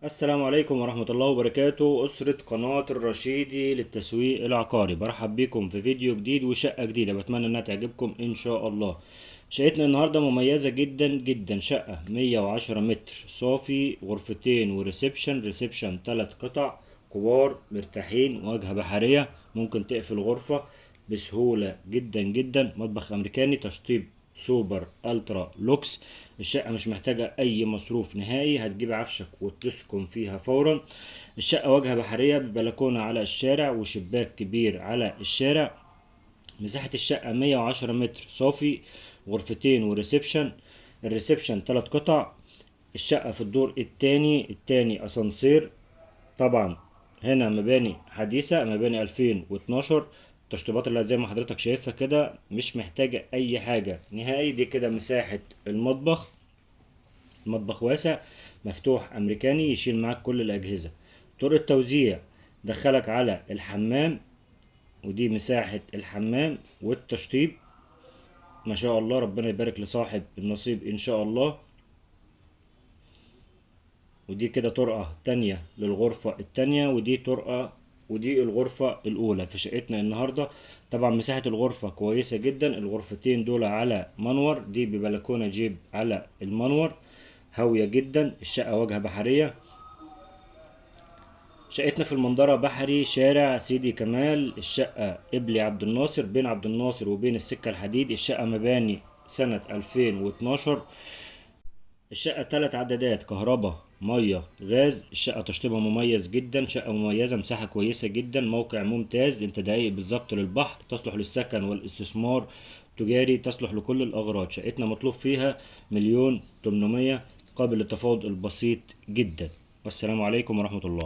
السلام عليكم ورحمة الله وبركاته. أسرة قناة الرشيدي للتسويق العقاري، برحب بكم في فيديو جديد وشقة جديدة، بتمنى انها تعجبكم ان شاء الله. شقتنا النهاردة مميزة جدا جدا. شقة 110 متر صافي، غرفتين وريسبشن 3 قطع كبار مرتاحين، واجهة بحرية، ممكن تقفل غرفة بسهولة جدا جدا. مطبخ امريكاني، تشطيب سوبر الترا لوكس. الشقة مش محتاجة اي مصروف نهائي، هتجيب عفشك وتسكن فيها فورا. الشقة واجهة بحرية ببلكونة على الشارع وشباك كبير على الشارع. مساحة الشقة 110 متر صافي، غرفتين وريسبشن. الريسبشن 3 قطع. الشقة في الدور التاني اسانسير. طبعا هنا مباني حديثة، مباني 2012. التشطيبات اللي زي ما حضرتك شايفها كده مش محتاجة اي حاجة نهائي. دي كده مساحة المطبخ. المطبخ واسع مفتوح امريكاني يشيل معاك كل الاجهزة. طرق التوزيع دخلك على الحمام، ودي مساحة الحمام والتشطيب. ما شاء الله، ربنا يبارك لصاحب النصيب ان شاء الله. ودي كده طرقة تانية للغرفة التانية، ودي طرقة، ودي الغرفة الأولى في شقتنا النهاردة. طبعا مساحة الغرفة كويسة جدا. الغرفتين دول على منور، دي ببلكونة جيب على المنور، هاوية جدا. الشقة واجهة بحرية. شقتنا في المنظرة بحري، شارع سيدي كمال. الشقة قبلي عبد الناصر، بين عبد الناصر وبين السكة الحديد. الشقة مباني سنة 2012. الشقة 3 عدادات كهرباء مية غاز. الشقة تشطيبها مميز جدا، شقة مميزة، مساحة كويسة جدا، موقع ممتاز. انت دقايق بالظبط للبحر، تصلح للسكن والاستثمار تجاري، تصلح لكل الأغراض. شقتنا مطلوب فيها 1,800,000، قابل للتفاوض البسيط جدا. والسلام عليكم ورحمة الله.